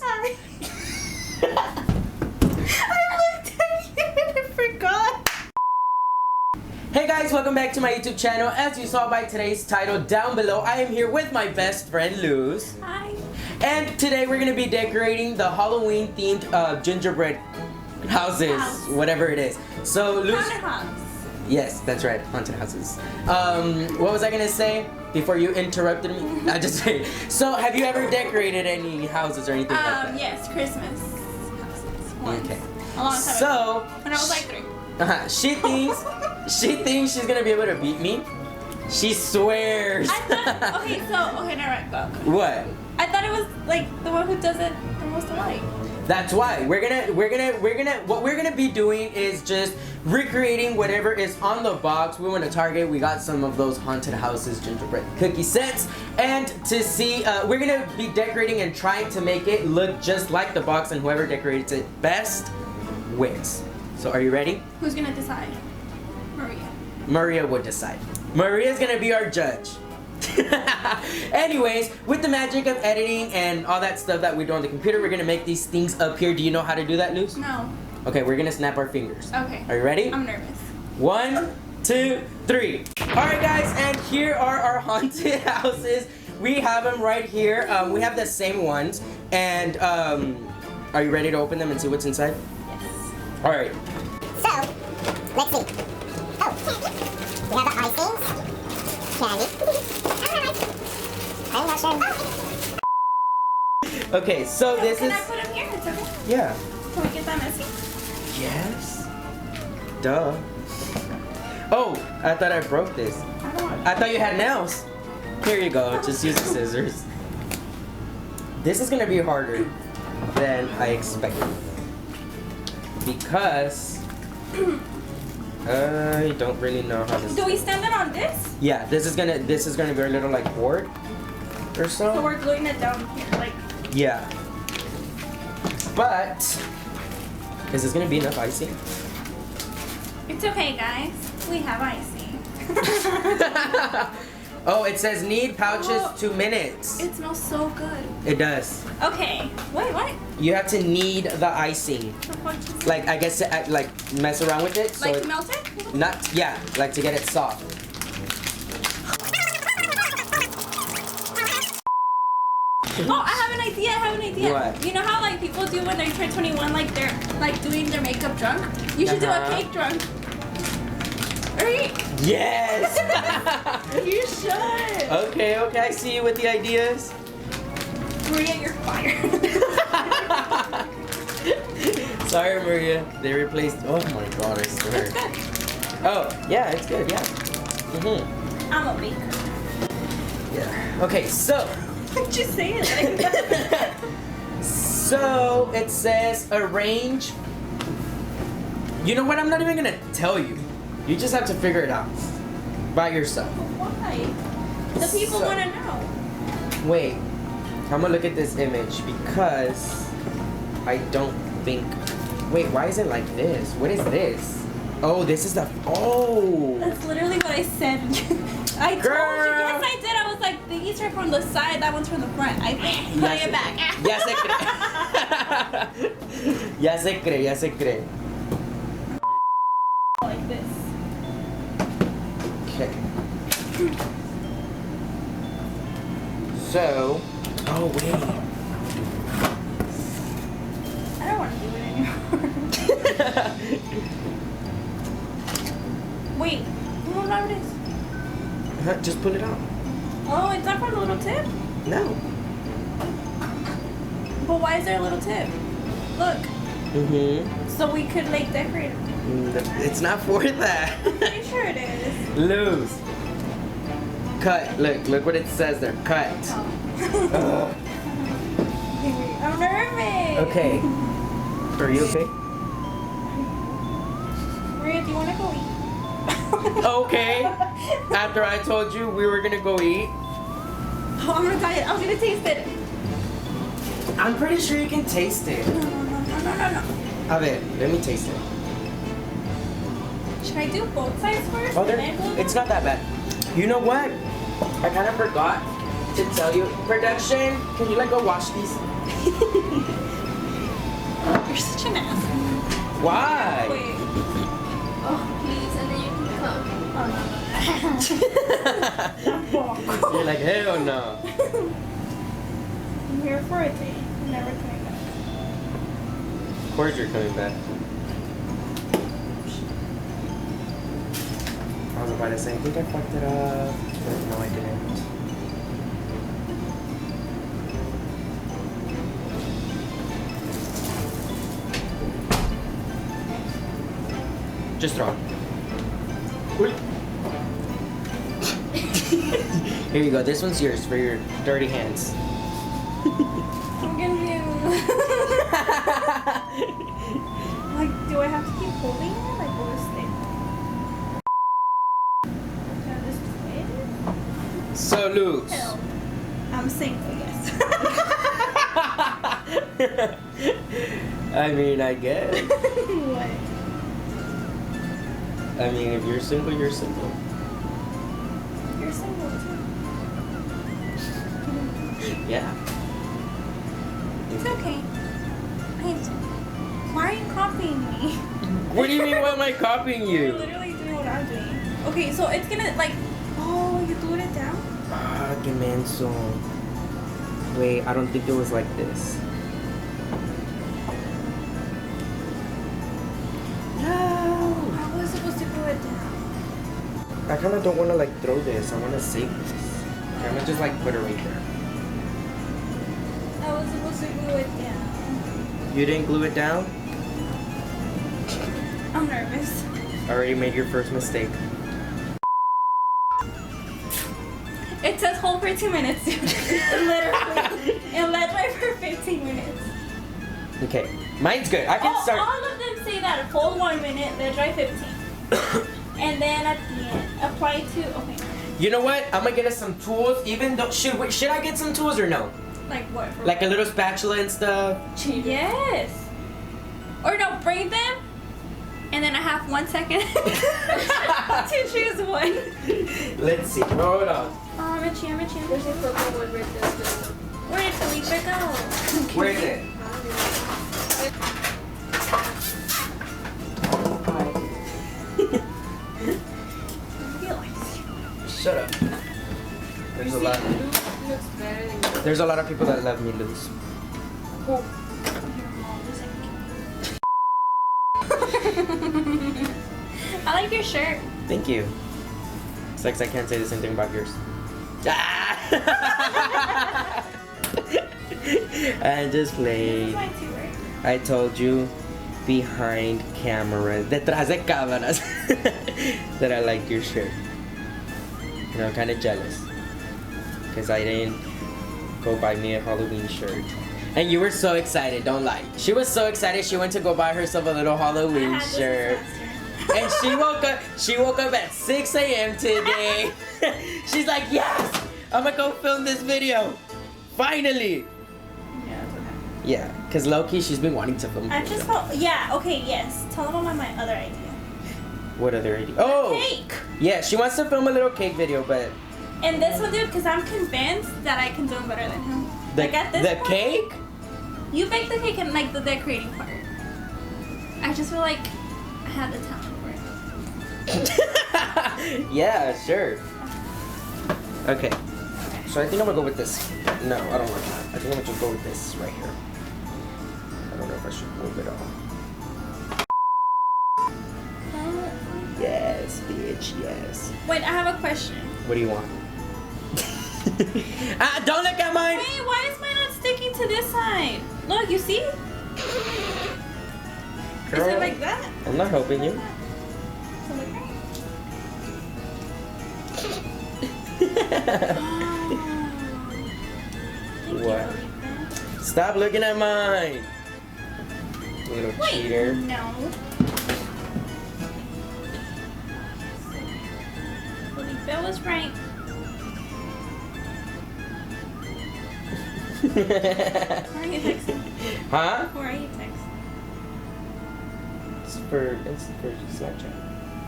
Hi. I looked at you and I forgot. Hey guys, welcome back to my YouTube channel. As you saw by today's title down below, I am here with my best friend Luz. Hi. And today we're gonna be decorating the Halloween themed gingerbread houses, whatever it is. So Luz. Haunted house. Yes, that's right, haunted houses. What was I gonna say before you interrupted me? I just say. So, have you ever decorated any houses or anything like that? Yes, Christmas houses. Once. Okay. A long time So, ago. When I was like 3. she thinks she's gonna be able to beat me. She swears. I thought, okay, never mind, go. What? I thought it was like the one who does it the most alike. That's why what we're gonna be doing is just recreating whatever is on the box. We went to Target. We got some of those haunted houses gingerbread cookie sets, and to see, we're gonna be decorating and trying to make it look just like the box. And whoever decorates it best wins. So, are you ready? Who's gonna decide? Maria. Maria would decide. Maria's gonna be our judge. Anyways, with the magic of editing and all that stuff that we do on the computer, we're gonna make these things appear. Do you know how to do that, Luz? No. Okay, we're gonna snap our fingers. Okay. Are you ready? I'm nervous. 1, 2, 3. Alright guys, and here are our haunted houses. We have them right here. We have the same ones. And are you ready to open them and see what's inside? Yes. Alright. So, let's see. Oh, we have the icings. Candy. I'm not sure. Okay, so this Can is... I put them here? It's okay. Yeah. Can we get that messy? Yes. Duh. Oh, I thought I broke this. I don't want I thought you had nails. Here you go. Just use the scissors. This is gonna be harder than I expected because I don't really know how this. Do we stand it on this? Yeah, this is gonna be a little like board or so. So we're gluing it down here, like. Yeah. But is this gonna be enough icing? It's okay, guys. We have icing. Oh, it says need pouches Oh, 2 minutes. It smells so good. It does. Okay. Wait, what? You have to knead the icing. Like, I guess to like mess around with it. So Like it, to melt it? not, yeah, like to get it soft. Oh, I have an idea. What? You know how like people do when they turn 21, like they're like doing their makeup drunk? You should do a cake drunk. Right? Yes! You should. Okay, I see you with the ideas. Maria, you're fired. Sorry, Maria. They replaced, oh my god, I swear. It's good. Oh, yeah, it's good, yeah. I'm a baker. Yeah. Okay, so. Just say it like that. So, it says arrange. You know what? I'm not even gonna tell you. You just have to figure it out by yourself. Why? The people So- want to know. Wait, I'm gonna look at this image because I don't think. Wait, why is it like this? What is this? Oh, this is the. Oh! That's literally what I said. I told you. Girl. Yes, I did. I was like, these are from the side, that one's from the front. I think. Put it back. Ya se cree. Ya se cree, ya se cree. Like this. Okay. So. Oh, wait. I don't want to do it anymore. Wait. No, not this. Just pull it out. Oh, it's not from the little tip? No. But why is there a little tip? Look. Mm-hmm. So we could like decorate it. It's not for that. I'm pretty sure it is. Lose. Cut. Look what it says there. Cut. Oh. I'm nervous. Okay. Are you okay? Maria, do you want to go eat? Okay. After I told you we were gonna go eat. Oh, I'm gonna try it. I'm gonna taste it. I'm pretty sure you can taste it. No. A ver, let me taste it. Should I do both sides first? Oh, and then glue it's them? not that bad. You know what? I kind of forgot to tell you. Production, can you like go wash these? Why? Wait. Oh, please, and then you can come. Oh, no. You're like, hell no. I'm here for a day. I'm never coming back. Of course you're coming back. I was about to say, I think I fucked it up. But no, I didn't. Just throw it. Here you go. This one's yours for your dirty hands. I'm confused. Like, do I have to keep holding it? Like, will this stay? Can this stay? So loose. Hell. I'm single, yes. I mean, I guess. What? I mean, if you're single, you're single. You're single too. Yeah. It's okay. Why are you copying me? What do you mean, why am I copying You're you? literally doing what I'm doing. Okay, so it's gonna like, oh, you glued it down? Ah, que menso. Wait, I don't think it was like this. No. How was I supposed to glue it down? I kind of don't want to like throw this. I want to save this. Okay, I'm gonna just like put it right there. I was supposed to glue it down. You didn't glue it down? I'm nervous. Already made your first mistake. It says hold for 2 minutes. Literally. And let dry for 15 minutes. Okay, mine's good. I can start. All of them say that. Hold 1 minute, let dry 15. And then at the end, apply to, okay. You know what? I'm gonna get us some tools. Even though, should I get some tools or no? Like what? For Like a little spatula and stuff? yes. Or no, bring them. And then I have 1 second to choose one. Let's see. Hold on. Richie. There's a purple one right there. Where did Felipe go? Where is it? Shut up. There's a lot. Looks better than yours. There's a lot of people that love me loose. I like your shirt. Thank you. Sucks I can't say the same thing about yours. Ah! I just This is played. mine too, right? I told you behind camera, detrás de cámaras, that I liked your shirt. And I'm kind of jealous because I didn't go buy me a Halloween shirt. And you were so excited, don't lie. She was so excited she went to go buy herself a little I Halloween had this shirt. last year. And she woke up at 6 a.m. today. She's like, yes, I'm gonna go film this video. Finally. Yeah, that's okay. Yeah, because low-key she's been wanting to film. I a just video. felt, yeah, okay, yes. Tell them about my other idea. What other idea? Oh! Cake! Yeah, she wants to film a little cake video, but And this one, dude, because I'm convinced that I can do it better than him. the, like at this the point, cake? You bake the cake and like the decorating part. I just feel like I have the talent for it. Yeah, sure. Okay. So I think I'm gonna go with this. No, I don't want that. I think I'm gonna just go with this right here. I don't know if I should move it all. Yes, bitch, yes. Wait, I have a question. What do you want? Don't look at mine! Wait, why is mine not sticking to this side? Look, you see? Is Girl, it like that? I'm not helping you. So like Thank What? you, Felipe. Stop looking at mine! Little Wait, cheater. no. Felipe was right. Who are you texting? Huh? Who are you texting? It's for Snapchat.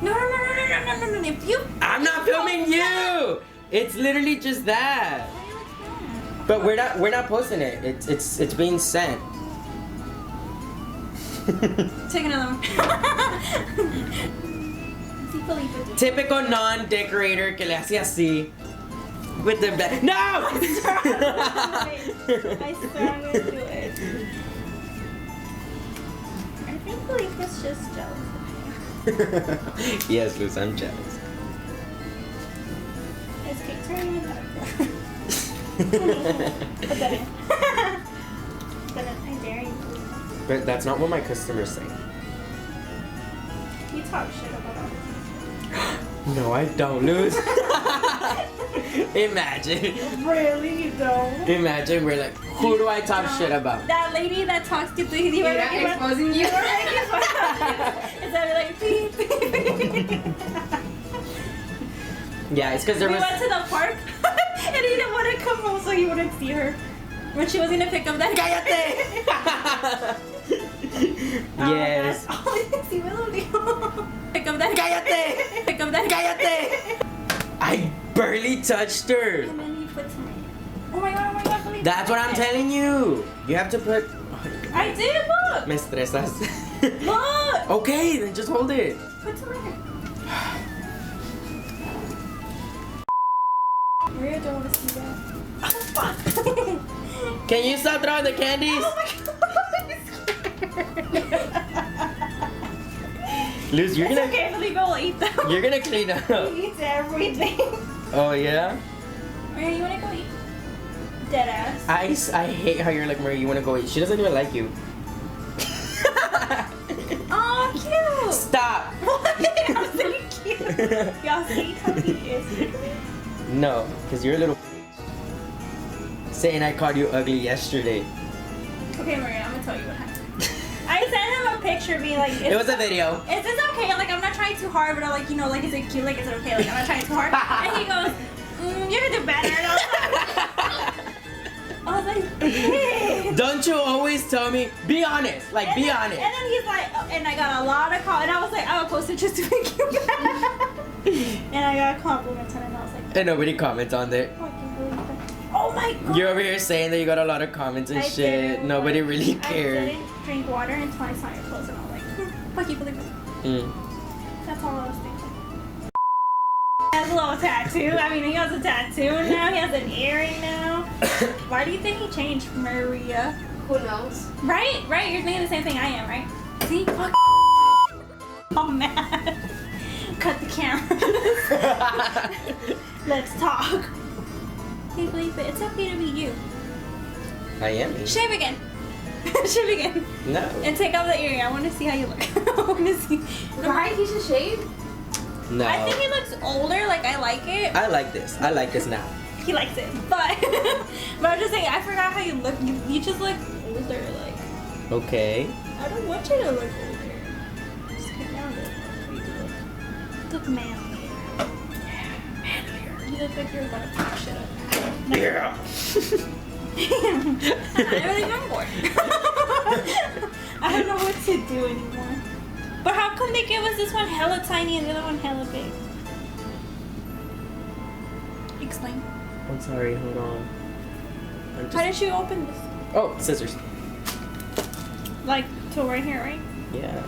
No. If you. I'm not filming you! It's literally just that. Why are you like that? But we're not posting it. It's being sent. Take another one. See Felipe do it. Typical non-decorator que le hace así. With the bed. No! I swear I'm gonna do it. I think Felipe's just jealous of me. Yes, Luz, I'm jealous. His cakes are even better. Put that in. Put that in. I dare you. But that's not what my customers say. You talk shit about all this. No, I don't, Luz. Imagine. Really, you don't? Imagine we're like, who do I talk shit about? That lady that talks to you. You were Yeah, making exposing you. You were making fun of you. Instead of like, beep, beep. Yeah, it's because there We was. went to the park and he didn't want to come home so he wouldn't see her. When she was gonna pick up that. Yes. Oh, sí me dolió. Pick up that. Cállate. Pick up that. Cállate. I barely touched her. And then he puts my. Oh my god, Felipe. That's what I'm telling you. You have to put. I did, look. Me estresas. Look. Okay, then just hold it. Put some right here. Maria don't want to see that. Oh, fuck. Can you stop throwing the candies? Oh my god. Luz, you're It's gonna. okay, Felipe will eat them. You're gonna clean up. He eats everything. Oh yeah. Maria, you want to go eat? Dead ass. I hate how you're like, Marie, you wanna go eat. She doesn't even like you. Oh, cute. Stop. I'm so cute. Y'all see how he is. No, because you're a little saying I called you ugly yesterday. Okay, Maria, I'm gonna tell you what happened. I sent him a picture being like, It was a video. Is this okay? Like, I'm not trying too hard, but I'm like, you know, like, is it cute? Like, is it okay? Like, I'm not trying too hard. And he goes, you can do better. And I was like, hey. Don't you always tell me? Be honest. Like, be honest. And then he's like, and I got a lot of comments. And I was like, I would post it just to make you mad. And I got compliments on it, and I was like, And nobody comments on there. fucking believe that. Oh my god. You're over here saying that you got a lot of comments and I shit. didn't, Nobody like, really I cared. didn't drink water until I saw your clothes, and I was like, fuck you, believe it. That's all I was thinking. He has a little tattoo. I mean, he has a tattoo now. He has an earring now. Why do you think he changed, Maria? Who knows? Right? Right? You're thinking the same thing I am, right? See? Fuck. Oh, man. Cut the camera. Let's talk. Hey, Felipe, it's okay to be you. I am me. Shave again. Shave again. No. And take out the earring. I want to see how you look. I want to see. Right? He should shave? No. I think he looks older. Like, I like it. I like this. I like this now. He likes it. But but I'm just saying, I forgot how you look. You just look older. Like, Okay. I don't want you to look older. Just get down to it. You look manlier. Yeah, manlier. You look like you're about to fuck shit up. Yeah. I really am bored. I don't know what to do anymore. But how come they give us this one hella tiny and the other one hella big? Explain. I'm sorry. Hold on. I'm How just. did you open this? Oh, scissors. Like, to right here, right? Yeah.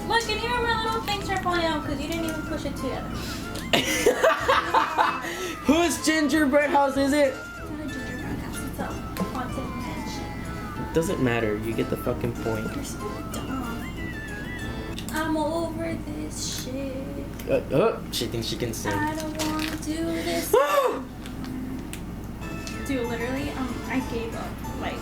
Look, and here my little things are falling out because you didn't even push it together. Whose gingerbread house is it? It's not a gingerbread house, it's a haunted mansion. Doesn't matter. You get the fucking point. You're so dumb. I'm over this shit. She thinks she can sing. I don't want to do this. Dude, literally, I gave up. Like,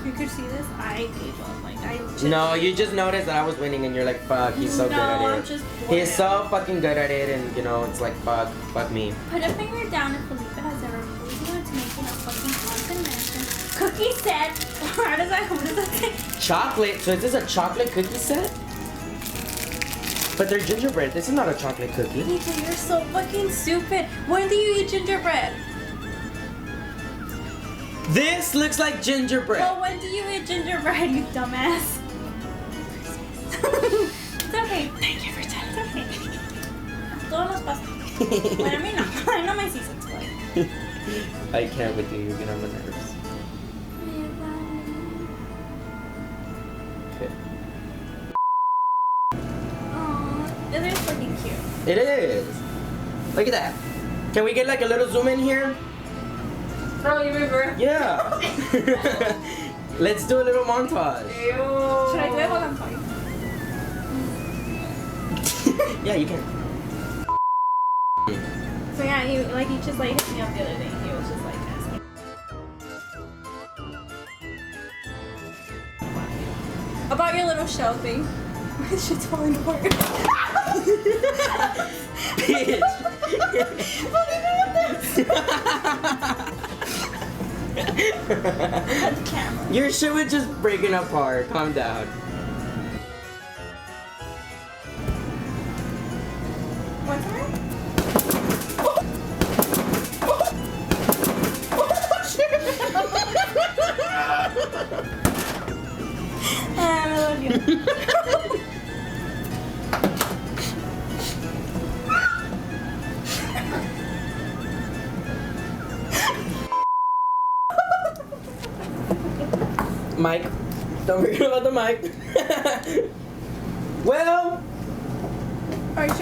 you could see this, I gave up. Like, I just... No, you just noticed that I was winning and you're like, fuck, he's so good at No, it. I'm just bored. He's so fucking good at it and, you know, it's like, fuck me. Put a finger down if Felipe has ever pulled you into making a fucking haunted mansion. Cookie set. What does that say? Chocolate? So is this a chocolate cookie set? But they're gingerbread. This is not a chocolate cookie. Felipe, you're so fucking stupid. When do you eat gingerbread? This looks like gingerbread. Well, when do you eat gingerbread, you dumbass? It's okay. Thank you for telling me. Todo nos pasa. Bueno, a mí no. I know my season's like. I can't with you. You get on my nerves. Okay. Aw, it is looking cute. It is. Look at that. Can we get like a little zoom in here? Oh, you remember? Yeah. Let's do a little montage. Ew. Should I do it while I'm talking? Yeah, you can. So yeah, he just like hit me up the other day. He was just like asking about your little show thing. Why is shit's falling apart? Bitch. What is this? The camera. Your shit was just breaking apart. Calm down. What's that? I love you. Mic. Don't forget about the mic. Well, Are you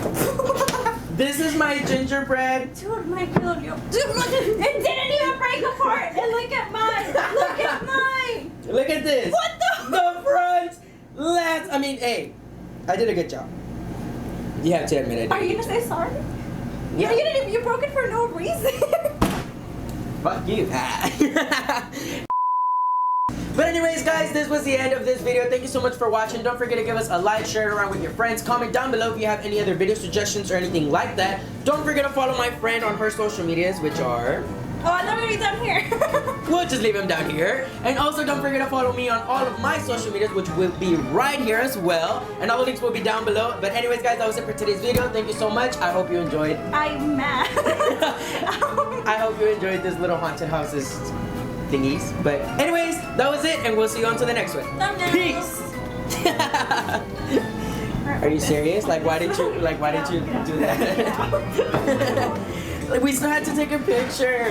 this is my gingerbread. Dude, my killed you. Dude, look at it. Didn't even break apart. And look at mine. Look at mine. Look at this. What the? The front, last. I mean, hey, I did a good job. You have to admit it. Are you gonna say sorry? Yeah, you didn't. You broke it for no reason. Fuck you. But anyways, guys, this was the end of this video. Thank you so much for watching. Don't forget to give us a like, share it around with your friends. Comment down below if you have any other video suggestions or anything like that. Don't forget to follow my friend on her social medias, which are... Oh, I thought we were done here. We'll just leave him down here. And also don't forget to follow me on all of my social medias, which will be right here as well. And all the links will be down below. But anyways, guys, that was it for today's video. Thank you so much. I hope you enjoyed. I'm mad. I hope you enjoyed this little haunted houses thingies. But anyways, that was it, and we'll see you on to the next one. Thumbnails. Peace. Are you serious? Like why did you do that? Like we still had to take a picture.